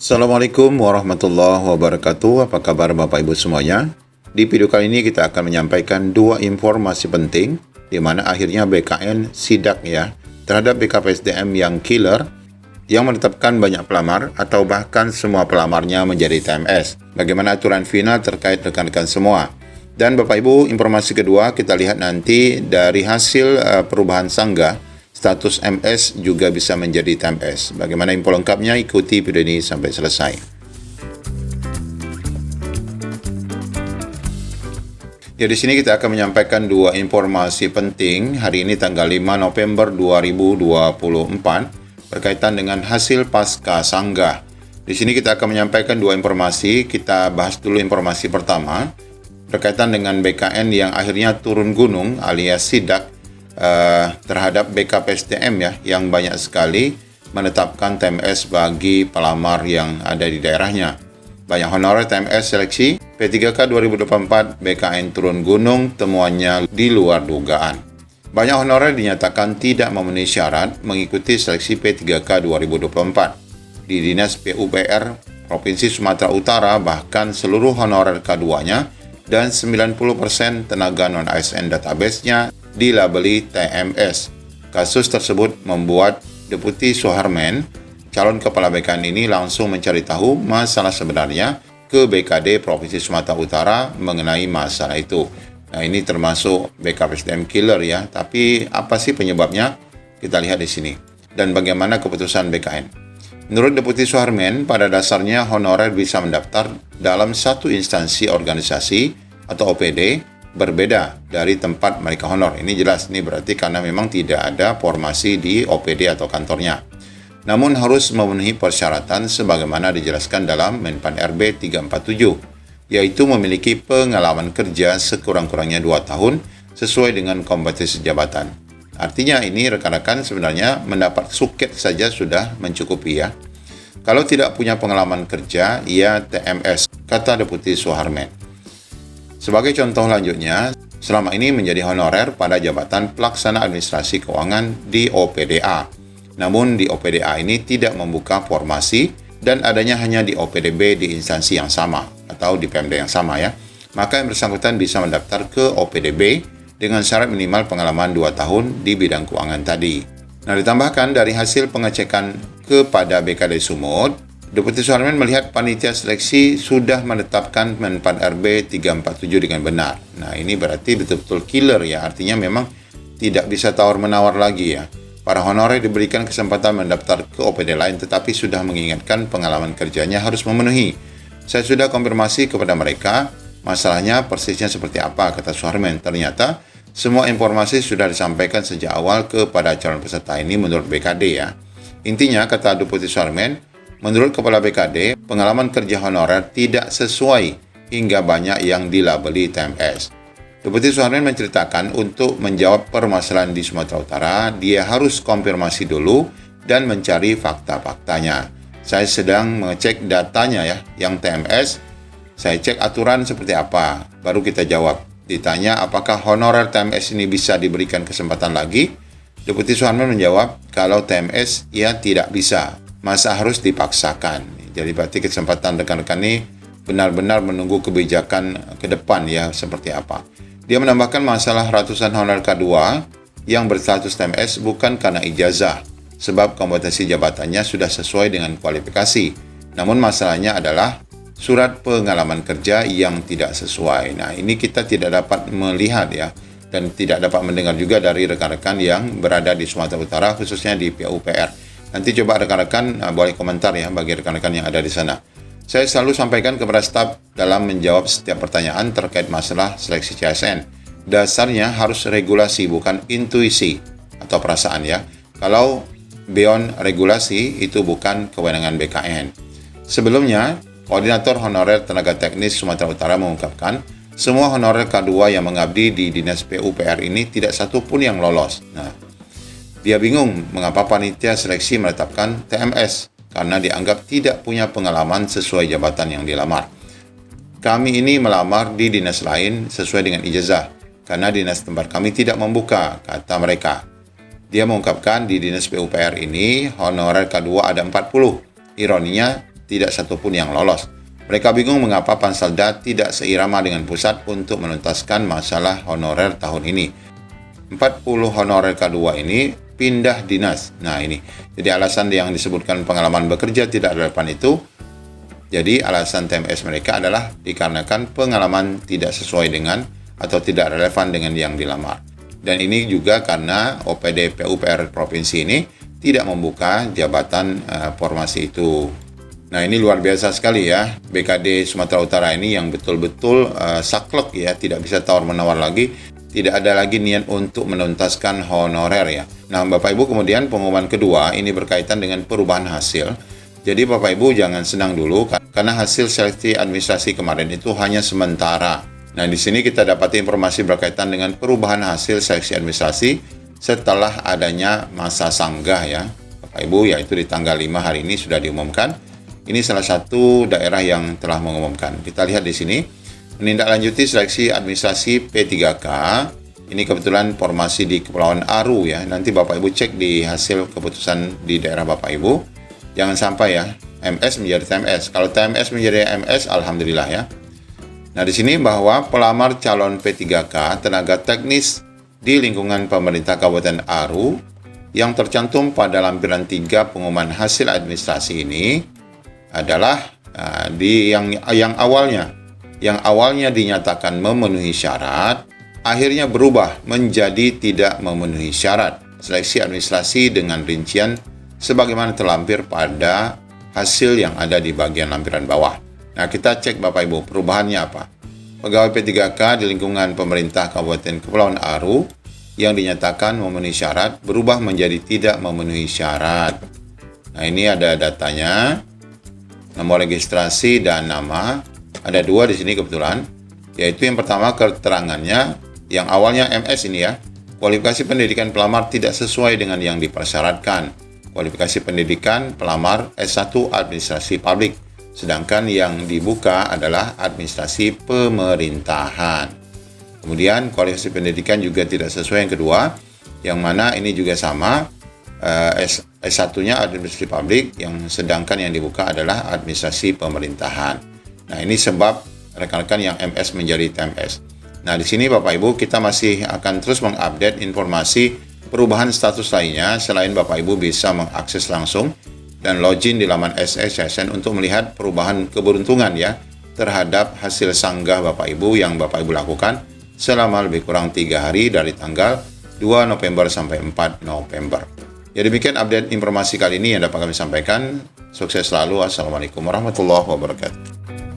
Assalamualaikum warahmatullahi wabarakatuh. Apa kabar Bapak Ibu semuanya? Di video kali ini kita akan menyampaikan dua informasi penting di mana akhirnya BKN sidak terhadap BKPSDM yang killer yang menetapkan banyak pelamar atau bahkan semua pelamarnya menjadi TMS. Bagaimana aturan final terkait rekan-rekan semua? Dan Bapak Ibu, informasi kedua kita lihat nanti dari hasil perubahan sanggah, status MS juga bisa menjadi TMS. Bagaimana info lengkapnya? Ikuti video ini sampai selesai. Ya, di sini kita akan menyampaikan dua informasi penting hari ini tanggal 5 November 2024 berkaitan dengan hasil pasca sanggah. Di sini kita akan menyampaikan dua informasi. Kita bahas dulu informasi pertama berkaitan dengan BKN yang akhirnya turun gunung alias sidak terhadap BKPSDM yang banyak sekali menetapkan TMS bagi pelamar yang ada di daerahnya. Banyak honorer TMS seleksi P3K 2024 BKN turun gunung, temuannya di luar dugaan. Banyak honorer dinyatakan tidak memenuhi syarat mengikuti seleksi P3K 2024 di Dinas PUPR Provinsi Sumatera Utara. Bahkan seluruh honorer K2-nya dan 90% tenaga non-ASN database-nya dilabeli TMS. Kasus tersebut membuat Deputi Suharmen, calon kepala BKN ini langsung mencari tahu masalah sebenarnya ke BKD Provinsi Sumatera Utara mengenai masalah itu. Nah, ini termasuk BKPSDM killer tapi apa sih penyebabnya? Kita lihat di sini. Dan bagaimana keputusan BKN? Menurut Deputi Suharmen, pada dasarnya honorer bisa mendaftar dalam satu instansi organisasi atau OPD berbeda dari tempat mereka honor. Ini jelas, ini berarti karena memang tidak ada formasi di OPD atau kantornya. Namun harus memenuhi persyaratan sebagaimana dijelaskan dalam Menpan RB 347, yaitu memiliki pengalaman kerja sekurang-kurangnya 2 tahun sesuai dengan kompetensi jabatan. Artinya ini rekan-rekan sebenarnya mendapat suket saja sudah mencukupi Kalau tidak punya pengalaman kerja, ia TMS, kata Deputi Suharmen. Sebagai contoh lanjutnya, selama ini menjadi honorer pada jabatan pelaksana administrasi keuangan di OPDA. Namun di OPDA ini tidak membuka formasi dan adanya hanya di OPDB di instansi yang sama atau di Pemda yang sama Maka yang bersangkutan bisa mendaftar ke OPDB dengan syarat minimal pengalaman 2 tahun di bidang keuangan tadi. Nah, ditambahkan dari hasil pengecekan kepada BKD Sumut, Deputi Suharmen melihat panitia seleksi sudah menetapkan Menpan RB 347 dengan benar. Nah, ini berarti betul-betul killer artinya memang tidak bisa tawar-menawar lagi Para honorer diberikan kesempatan mendaftar ke OPD lain tetapi sudah mengingatkan pengalaman kerjanya harus memenuhi. Saya sudah konfirmasi kepada mereka, masalahnya persisnya seperti apa, kata Suharmen. Ternyata semua informasi sudah disampaikan sejak awal kepada calon peserta ini menurut BKD Intinya, kata Deputi Suharmen, menurut Kepala BKD, pengalaman kerja honorer tidak sesuai hingga banyak yang dilabeli TMS. Deputi Suharmen menceritakan untuk menjawab permasalahan di Sumatera Utara, dia harus konfirmasi dulu dan mencari fakta-faktanya. Saya sedang mengecek datanya yang TMS, saya cek aturan seperti apa, baru kita jawab. Ditanya apakah honorer TMS ini bisa diberikan kesempatan lagi? Deputi Suharmen menjawab, kalau TMS tidak bisa. Masa harus dipaksakan. Jadi berarti kesempatan rekan-rekan ini benar-benar menunggu kebijakan ke depan seperti apa. Dia menambahkan masalah ratusan honorer K2 yang berstatus TMS bukan karena ijazah, sebab kompetensi jabatannya sudah sesuai dengan kualifikasi. Namun masalahnya adalah surat pengalaman kerja yang tidak sesuai. Nah, ini kita tidak dapat melihat dan tidak dapat mendengar juga dari rekan-rekan yang berada di Sumatera Utara, khususnya di PUPR. Nanti coba rekan-rekan boleh komentar bagi rekan-rekan yang ada di sana. Saya selalu sampaikan kepada staf dalam menjawab setiap pertanyaan terkait masalah seleksi CSN. Dasarnya harus regulasi, bukan intuisi atau perasaan Kalau beyond regulasi, itu bukan kewenangan BKN. Sebelumnya, Koordinator Honorer Tenaga Teknis Sumatera Utara mengungkapkan, semua honorer K2 yang mengabdi di Dinas PUPR ini tidak satu pun yang lolos. Nah, dia bingung mengapa panitia seleksi menetapkan TMS karena dianggap tidak punya pengalaman sesuai jabatan yang dilamar. Kami ini melamar di dinas lain sesuai dengan ijazah karena dinas tempat kami tidak membuka, kata mereka. Dia mengungkapkan di Dinas PUPR ini honorer K2 ada 40. Ironinya tidak satupun yang lolos. Mereka bingung mengapa Panselda tidak seirama dengan pusat untuk menuntaskan masalah honorer tahun ini. 40 honorer K2 ini pindah dinas. Nah ini, jadi alasan yang disebutkan pengalaman bekerja tidak relevan itu, jadi alasan TMS mereka adalah dikarenakan pengalaman tidak sesuai dengan atau tidak relevan dengan yang dilamar. Dan ini juga karena OPD PUPR Provinsi ini tidak membuka jabatan formasi itu. Nah ini luar biasa sekali ya, BKD Sumatera Utara ini yang betul-betul saklek ya, tidak bisa tawar-menawar lagi, tidak ada lagi niat untuk menuntaskan honorer ya. Nah Bapak Ibu, kemudian pengumuman kedua ini berkaitan dengan perubahan hasil. Jadi Bapak Ibu jangan senang dulu karena hasil seleksi administrasi kemarin itu hanya sementara. Nah di sini kita dapat informasi berkaitan dengan perubahan hasil seleksi administrasi setelah adanya masa sanggah ya Bapak Ibu, yaitu di tanggal 5 hari ini sudah diumumkan. Ini salah satu daerah yang telah mengumumkan. Kita lihat di sini, menindaklanjuti seleksi administrasi P3K. Ini kebetulan formasi di Kepulauan Aru ya. Nanti Bapak Ibu cek di hasil keputusan di daerah Bapak Ibu. Jangan sampai ya, MS menjadi TMS. Kalau TMS menjadi MS, alhamdulillah ya. Nah di sini bahwa pelamar calon P3K tenaga teknis di lingkungan pemerintah Kabupaten Aru yang tercantum pada lampiran 3 pengumuman hasil administrasi ini adalah yang awalnya dinyatakan memenuhi syarat, akhirnya berubah menjadi tidak memenuhi syarat seleksi administrasi dengan rincian sebagaimana terlampir pada hasil yang ada di bagian lampiran bawah. Nah, kita cek Bapak Ibu, perubahannya apa? Pegawai P3K di lingkungan pemerintah Kabupaten Kepulauan Aru yang dinyatakan memenuhi syarat berubah menjadi tidak memenuhi syarat. Nah, ini ada datanya, nomor registrasi dan nama. Ada 2 di sini kebetulan, yaitu yang pertama keterangannya yang awalnya MS ini ya, kualifikasi pendidikan pelamar tidak sesuai dengan yang dipersyaratkan. Kualifikasi pendidikan pelamar S1 Administrasi Publik, sedangkan yang dibuka adalah Administrasi Pemerintahan. Kemudian kualifikasi pendidikan juga tidak sesuai yang kedua, yang mana ini juga sama, S1-nya Administrasi Publik, yang sedangkan yang dibuka adalah Administrasi Pemerintahan. Nah, ini sebab rekan-rekan yang MS menjadi TMS. Nah, di sini Bapak Ibu kita masih akan terus mengupdate informasi perubahan status lainnya selain Bapak Ibu bisa mengakses langsung dan login di laman SSSN untuk melihat perubahan keberuntungan ya terhadap hasil sanggah Bapak Ibu yang Bapak Ibu lakukan selama lebih kurang 3 hari dari tanggal 2 November sampai 4 November. Ya demikian update informasi kali ini yang dapat kami sampaikan. Sukses selalu. Assalamualaikum warahmatullahi wabarakatuh.